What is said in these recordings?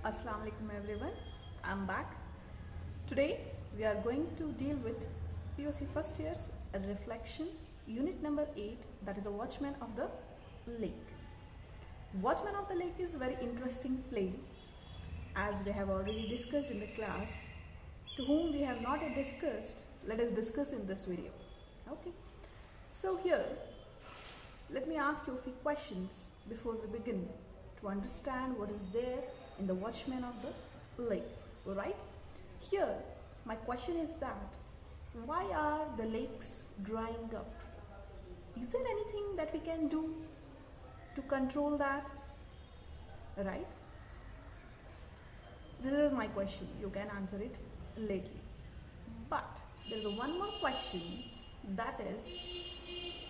Assalamu alaikum everyone. I'm back. Today we are going to deal with POC first year's reflection unit number 8, that is a Watchman of the Lake. Watchman of the Lake is a very interesting play, as we have already discussed in the class. To whom we have not yet discussed, let us discuss in this video. Okay. So here, let me ask you a few questions before we begin to understand what is there in the Watchman of the Lake. Alright? Here, my question is that why are the lakes drying up? Is there anything that we can do to control that? Right? This is my question. You can answer it later. But there is one more question, that is,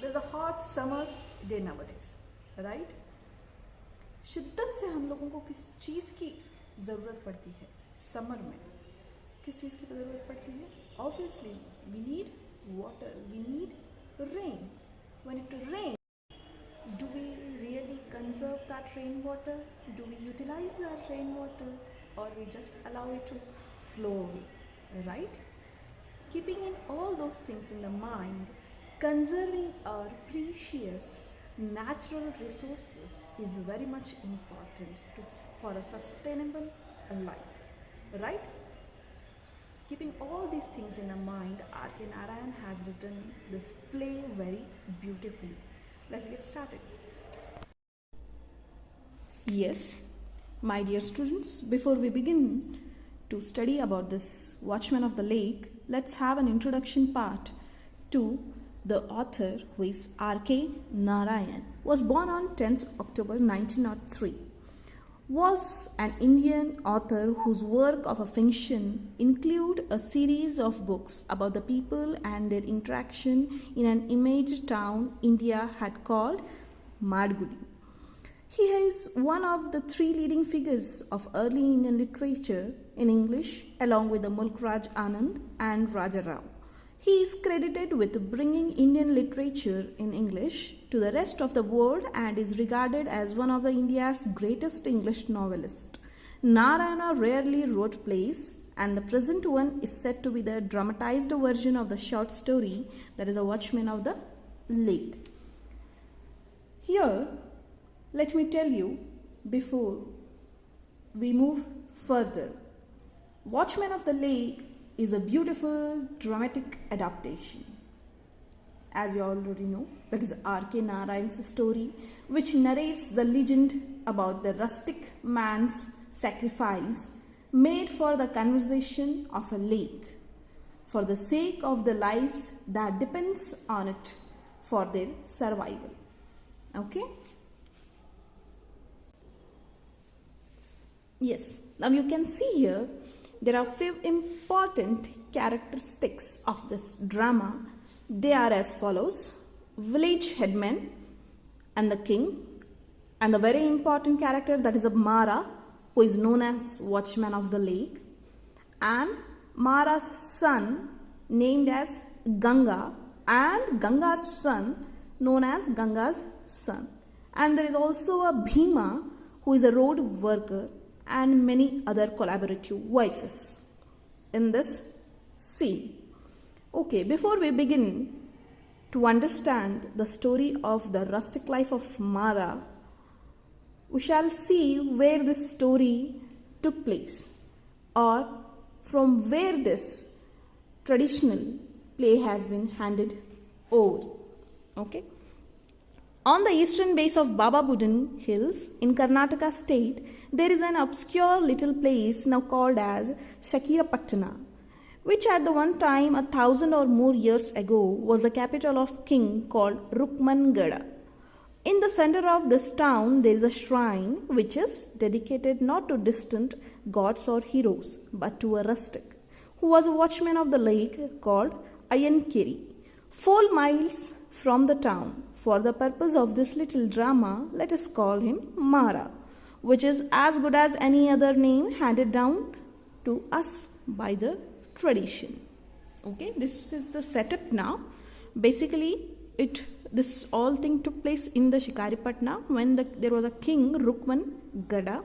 there is a hot summer day nowadays. Right? शिद्दत से हम लोगों को किस चीज़ की ज़रूरत पड़ती है समर में? किस चीज़ की ज़रूरत पड़ती है? Obviously, we need water, we need rain. When it rains, do we really conserve that rainwater? Do we utilize that rainwater, or we just allow it to flow away? Right? Keeping in all those things in the mind, conserving our precious natural resources is very much important for a sustainable life, right? Keeping all these things in mind, R.K. Narayan has written this play very beautifully. Let's get started. Yes, my dear students, before we begin to study about this Watchman of the Lake, let's have an introduction part to the author, who is R.K. Narayan, was born on 10th October 1903. Was an Indian author whose work of fiction include a series of books about the people and their interaction in an imaged town India had called Madgudi. He is one of the three leading figures of early Indian literature in English, along with the Mulk Raj Anand and Raja Rao. He is credited with bringing Indian literature in English to the rest of the world and is regarded as one of the India's greatest English novelists. Narayana rarely wrote plays, and the present one is said to be the dramatized version of the short story, that is a Watchman of the Lake. Here, let me tell you before we move further, Watchman of the Lake is a beautiful dramatic adaptation. As you already know, that is R.K. Narayan's story, which narrates the legend about the rustic man's sacrifice made for the conservation of a lake, for the sake of the lives that depends on it for their survival. Okay? Yes, now you can see here there are few important characteristics of this drama. They are as follows: village headman and the king, and the very important character, that is a Mara, who is known as Watchman of the Lake, and Mara's son named as Ganga, and Ganga's son known as Ganga's son. And there is also a Bhima, who is a road worker, and many other collaborative voices in this scene. Okay, before we begin to understand the story of the rustic life of Mara, we shall see where this story took place, or from where this traditional play has been handed over. Okay. On the eastern base of Baba Budan Hills in Karnataka state, there is an obscure little place now called as Shakirapattana, which at the one time 1,000 or more years ago was the capital of king called Rukmangada. In the center of this town, there is a shrine which is dedicated not to distant gods or heroes, but to a rustic who was a watchman of the lake called Ayankeri, 4 miles from the town. For the purpose of this little drama, let us call him Mara, which is as good as any other name handed down to us by the tradition. Okay, this is the setup now. Basically, this all thing took place in the Shikaripatna when there was a king, Rukman Gada.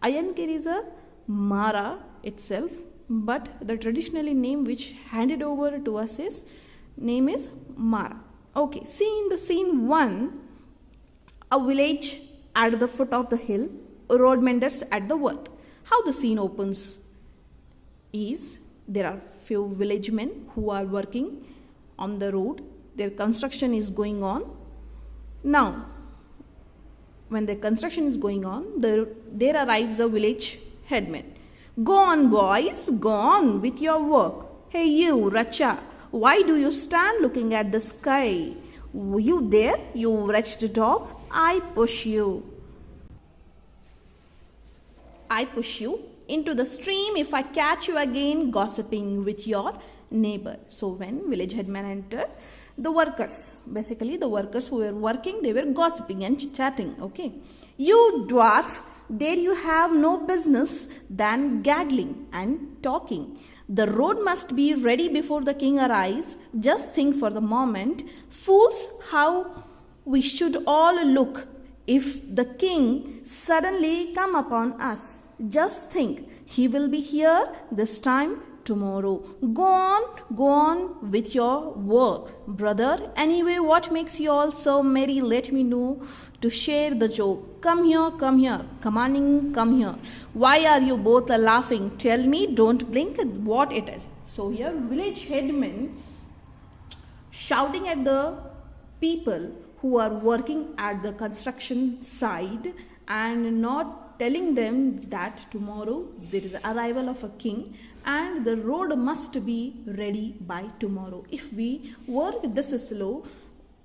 Ayankeri is a Mara itself, but the traditionally name which handed over to us is name is Mara. Okay, see in the scene 1, a village at the foot of the hill, road menders at the work. How the scene opens is there are few village men who are working on the road. Their construction is going on. Now, when the construction is going on, there arrives a village headman. Go on, boys, go on with your work. Hey, you, Racha, why do you stand looking at the sky? You there, you wretched dog? I push you. I push you into the stream if I catch you again gossiping with your neighbor. So when village headman entered, the workers, basically the workers who were working, they were gossiping and chatting. Okay, you dwarf, there you have no business than gaggling and talking. The road must be ready before the king arrives. Just think for the moment, fools, how we should all look if the king suddenly come upon us. Just think, he will be here this time tomorrow. Go on with your work, brother. Anyway, what makes you all so merry? Let me know to share the joke. Come here, commanding, come here. Why are you both laughing? Tell me, don't blink, what it is. So here, village headman shouting at the people who are working at the construction side and not telling them that tomorrow there is arrival of a king and the road must be ready by tomorrow. If we work this slow,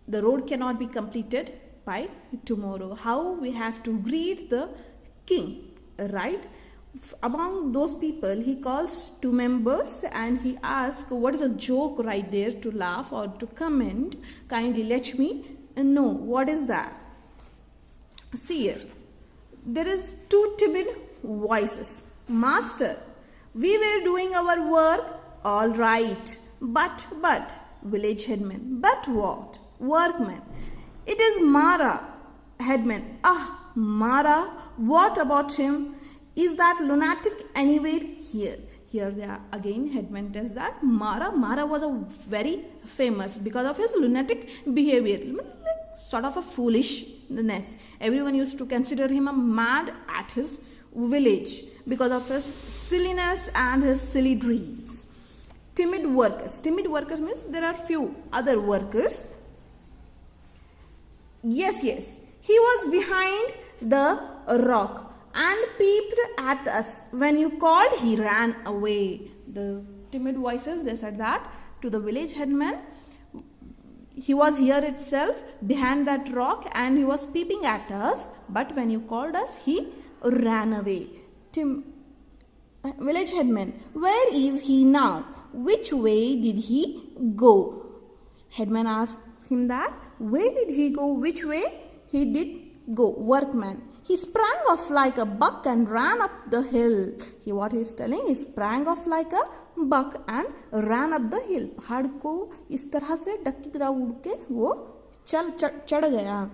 the road cannot be completed by tomorrow. How we have to greet the king, right? Among those people, he calls two members and he asks, what is a joke right there to laugh or to comment? Kindly let me know. What is that? See here. There is two timid voices. Master, we were doing our work all right. But, village headman, but what? Workman. It is Mara. Headman, Mara, what about him? Is that lunatic anywhere here? Here they are again, headman tells that Mara was a very famous because of his lunatic behavior. Sort of a foolishness. Everyone used to consider him a mad at his village because of his silliness and his silly dreams. Timid workers. Timid workers means there are few other workers. Yes. He was behind the rock and peeped at us. When you called, he ran away. The timid voices, they said that to the village headman. He was here itself behind that rock and he was peeping at us, but when you called us, he ran away. Village headman, where is he now? Which way did he go? Headman asked him that. Where did he go? Which way he did go? Workman, he sprang off like a buck and ran up the hill. What he is telling, he sprang off like a buck and ran up the hill. पहाड़ को इस तरह से duck की तरह उड़ के वो चढ़ गया.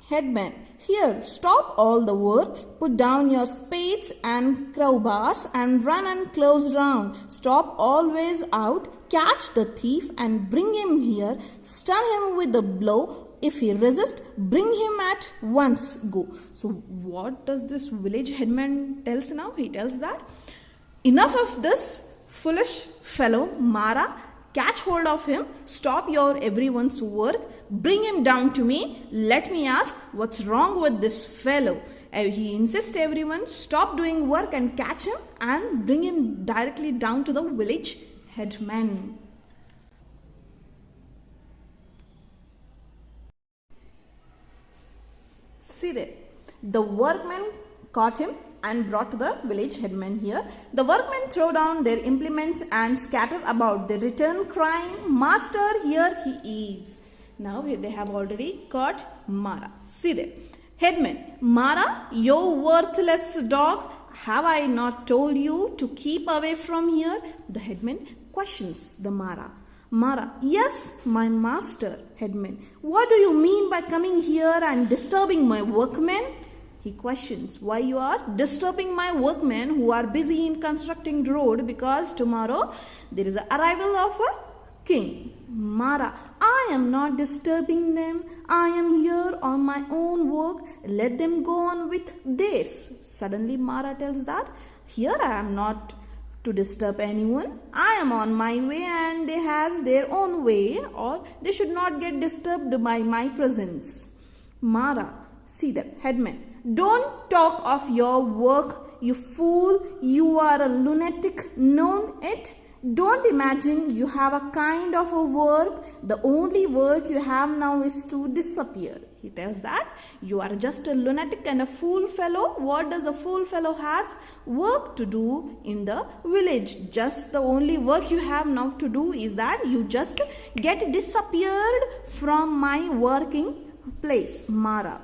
Headman, here, stop all the work, put down your spades and crowbars and run and close round. Stop always out, catch the thief and bring him here, stun him with a blow. If he resists, bring him at once. Go. So what does this village headman tells now? He tells that enough of this foolish fellow, Mara. Catch hold of him, stop your everyone's work, bring him down to me. Let me ask, what's wrong with this fellow? He insists everyone stop doing work and catch him and bring him directly down to the village headman. See there, the workmen caught him and brought to the village headman here. The workmen throw down their implements and scatter about. They return crying, Master, here he is. Now they have already caught Mara. See there. Headman, Mara, you worthless dog, have I not told you to keep away from here? The headman questions the Mara. Mara, yes, my master. Headman, what do you mean by coming here and disturbing my workmen? He questions why you are disturbing my workmen who are busy in constructing road, because tomorrow there is an arrival of a king. Mara, I am not disturbing them. I am here on my own work. Let them go on with theirs. Suddenly Mara tells that here I am not to disturb anyone. I am on my way and they has their own way, or they should not get disturbed by my presence. Mara, see that headman. Don't talk of your work, you fool. You are a lunatic, known it. Don't imagine you have a kind of a work. The only work you have now is to disappear. He tells that you are just a lunatic and a fool fellow. What does a fool fellow has? Work to do in the village. Just the only work you have now to do is that you just get disappeared from my working place. Mara.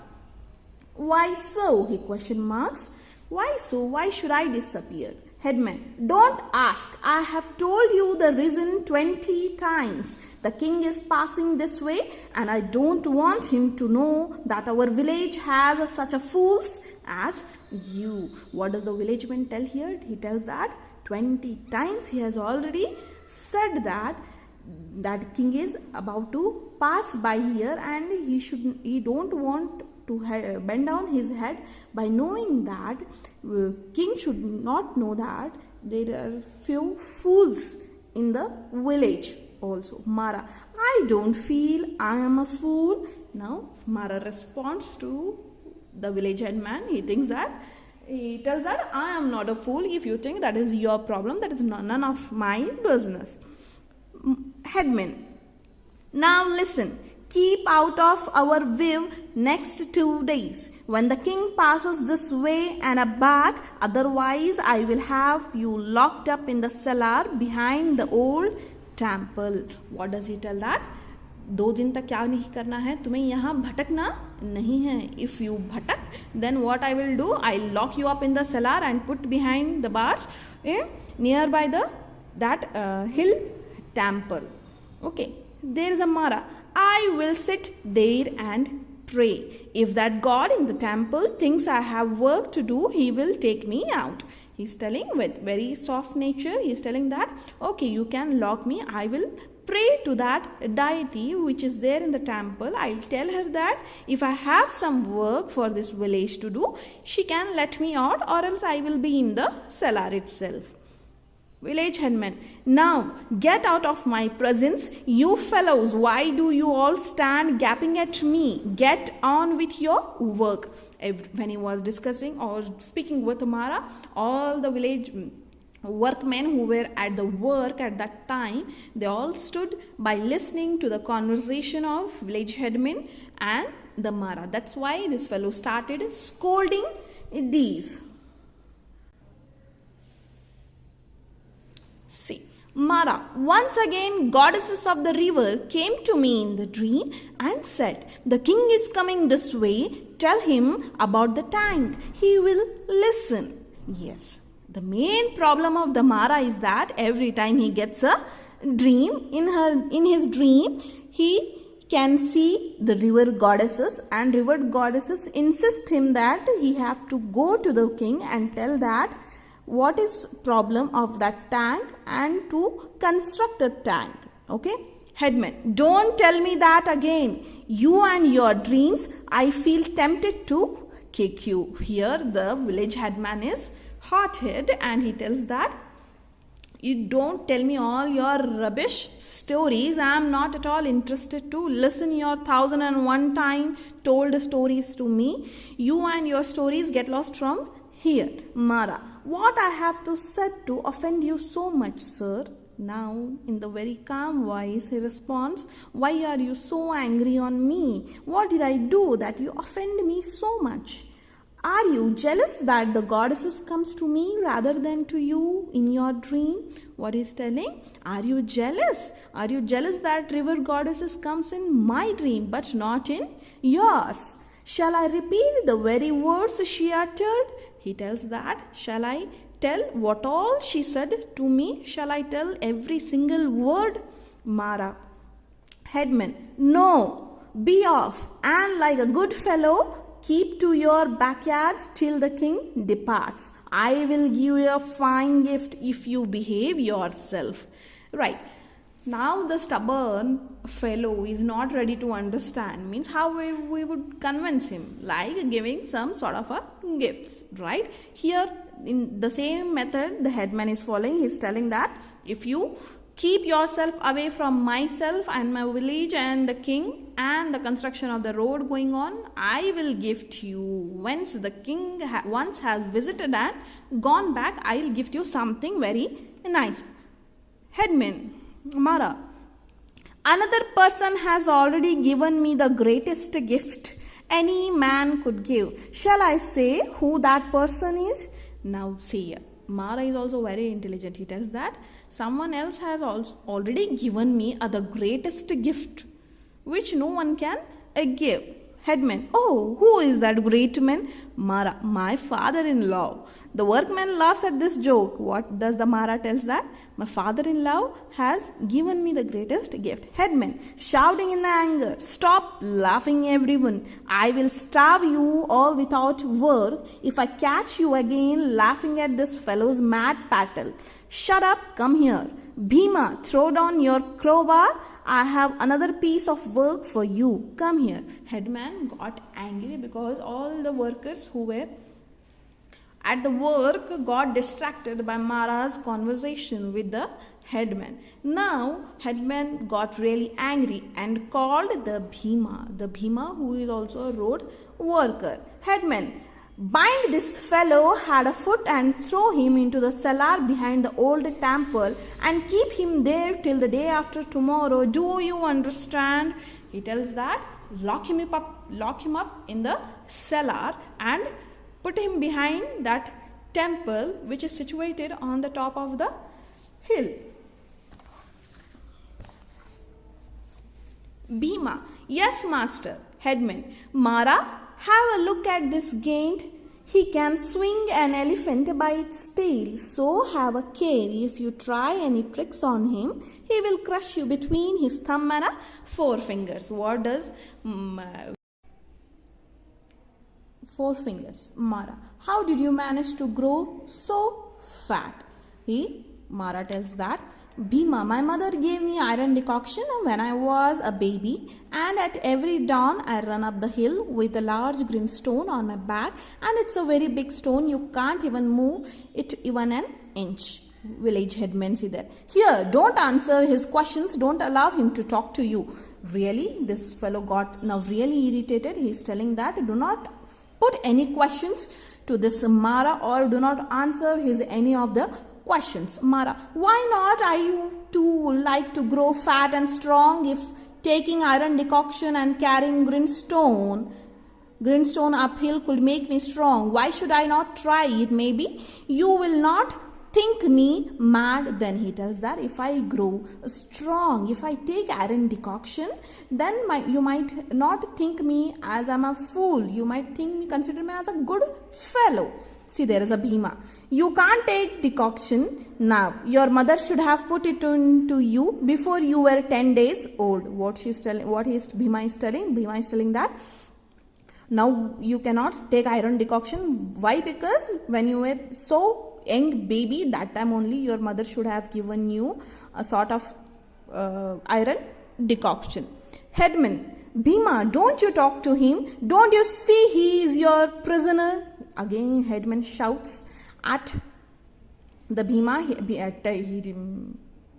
Why so? He question marks. Why so? Why should I disappear? Headman, don't ask. I have told you the reason 20 times. The king is passing this way and I don't want him to know that our village has such a fools as you. What does the villageman tell here? He tells that 20 times he has already said that king is about to pass by here and he don't want to bend down his head by knowing that king should not know that there are few fools in the village also. Mara, I don't feel I am a fool. Now Mara responds to the village headman. He tells that I am not a fool. If you think that is your problem, that is none of my business. Headman, now listen. Keep out of our view next 2 days. When the king passes this way and back, otherwise I will have you locked up in the cellar behind the old temple. What does he tell that? 2 दिन तक क्या नहीं करना है, तुम्हें यहाँ भटकना नहीं है. If you bhatak, then what I will do? I will lock you up in the cellar and put behind the bars nearby that hill temple. Okay, there is a Mara. I will sit there and pray. If that God in the temple thinks I have work to do, he will take me out. He's telling with very soft nature, he's telling that, okay, you can lock me. I will pray to that deity which is there in the temple. I'll tell her that if I have some work for this village to do, she can let me out, or else I will be in the cellar itself. Village headman, now get out of my presence. You fellows, why do you all stand gaping at me? Get on with your work. When he was discussing or speaking with Mara, all the village workmen who were at the work at that time, they all stood by listening to the conversation of village headman and the Mara. That's why this fellow started scolding these. See, Mara, once again goddesses of the river came to me in the dream and said, the king is coming this way, tell him about the tank, he will listen. Yes, the main problem of the Mara is that every time he gets a dream, in his dream, he can see the river goddesses, and river goddesses insist him that he have to go to the king and tell that what is problem of that tank and to construct a tank. Okay, headman, don't tell me that again. You and your dreams, I feel tempted to kick you. Here the village headman is hot-headed and he tells that you don't tell me all your rubbish stories. I am not at all interested to listen your 1001 time told stories to me. You and your stories get lost from here. Mara, what I have to said to offend you so much, sir? Now, in the very calm voice, he responds, why are you so angry on me? What did I do that you offend me so much? Are you jealous that the goddesses comes to me rather than to you in your dream? What is telling? Are you jealous? Are you jealous that river goddesses comes in my dream but not in yours? Shall I repeat the very words she uttered? He tells that, shall I tell what all she said to me? Shall I tell every single word? Mara, headman, no, be off, and like a good fellow, keep to your backyard till the king departs. I will give you a fine gift if you behave yourself. Right. Now the stubborn fellow is not ready to understand. Means how we would convince him, like giving some sort of a gifts, right? Here in the same method the headman is following. He is telling that if you keep yourself away from myself and my village and the king and the construction of the road going on, I will gift you. Once the king once has visited and gone back, I will gift you something very nice. Headman, Mara, another person has already given me the greatest gift any man could give. Shall I say who that person is? Now see here, Mara is also very intelligent. He tells that someone else has also already given me the greatest gift which no one can give. Headman, oh, who is that great man? Mara, my father-in-law. The workman laughs at this joke. What does the Mara tells that? My father-in-law has given me the greatest gift. Headman, shouting in the anger, stop laughing everyone. I will starve you all without work if I catch you again laughing at this fellow's mad prattle. Shut up, come here. Bhima, throw down your crowbar. I have another piece of work for you. Come here. Headman got angry because all the workers who were at the work got distracted by Mara's conversation with the headman. Now headman got really angry and called the Bhima who is also a road worker. Headman, bind this fellow had a foot and throw him into the cellar behind the old temple and keep him there till the day after tomorrow. Do you understand? He tells that lock him up in the cellar and put him behind that temple which is situated on the top of the hill. Bhima, yes master. Headman, Mara, have a look at this giant. He can swing an elephant by its tail, so have a care. If you try any tricks on him, he will crush you between his thumb and forefingers. What does forefingers? Mara, how did you manage to grow so fat? Mara tells that Bhima, my mother gave me iron decoction when I was a baby, and at every dawn I run up the hill with a large green stone on my back, and it's a very big stone. You can't even move it even an inch. Village headman see that. Here, don't answer his questions. Don't allow him to talk to you. Really, this fellow got now really irritated. He is telling that do not put any questions to this Mara or do not answer his any of the questions. Mara, why not? I too like to grow fat and strong. If taking iron decoction and carrying green stone uphill could make me strong, why should I not try it? Maybe you will not think me mad. Then he tells that if I grow strong, if I take iron decoction, then you might not think me as I'm a fool. You might consider me as a good fellow. See, there is a Bhima. You can't take decoction now. Your mother should have put it into you before you were 10 days old. Bhima is telling that now you cannot take iron decoction. Why? Because when you were so young baby, that time only your mother should have given you a sort of iron decoction. Headman, Bhima, don't you talk to him? Don't you see he is your prisoner? Again, headman shouts at the Bhima.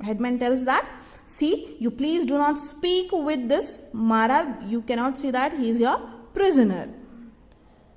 Headman tells that, see, you please do not speak with this Mara. You cannot see that he is your prisoner.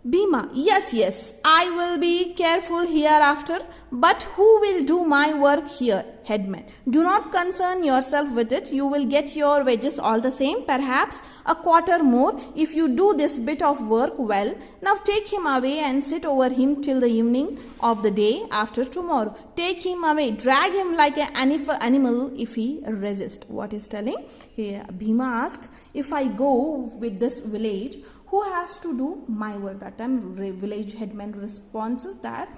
Bhima, yes, I will be careful hereafter, but who will do my work here? Headman, do not concern yourself with it. You will get your wages all the same, perhaps a quarter more if you do this bit of work well. Now take him away and sit over him till the evening of the day after tomorrow. Take him away, drag him like an animal if he resists. What is telling? Here, Bhima asks, if I go with this village, who has to do my work? That time village headman responds that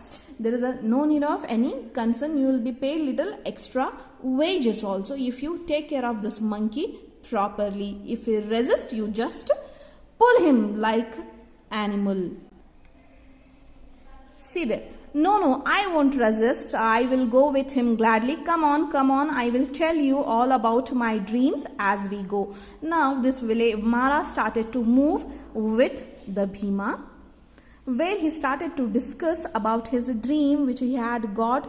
there is no need of any concern. You will be paid little extra wages also if you take care of this monkey properly. If he resists, you just pull him like animal. See there. No, I won't resist. I will go with him gladly. Come on. I will tell you all about my dreams as we go. Now this village, Mara started to move with the Bhima, where he started to discuss about his dream which he had got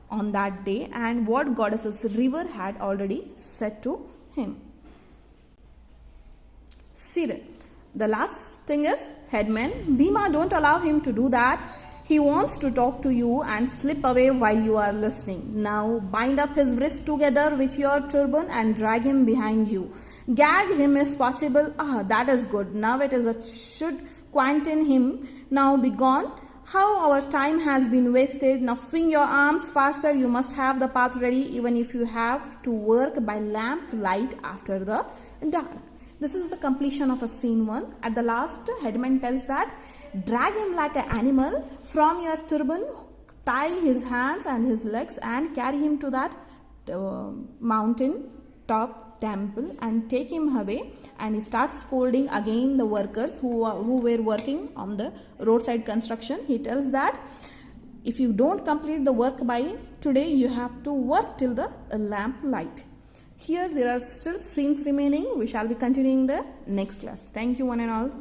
on that day and what goddess's river had already said to him. See there. The last thing is headman. Bhima, don't allow him to do that. He wants to talk to you and slip away while you are listening. Now bind up his wrist together with your turban and drag him behind you. Gag him if possible. That is good. Now it is should quieten him. Now be gone. How our time has been wasted. Now swing your arms faster. You must have the path ready even if you have to work by lamp light after the dark. This is the completion of a scene 1. At the last, headman tells that drag him like an animal from your turban, tie his hands and his legs and carry him to that mountain top temple and take him away. And he starts scolding again the workers who were working on the roadside construction. He tells that if you don't complete the work by today, you have to work till the lamp light. Here there are still scenes remaining. We shall be continuing the next class. Thank you one and all.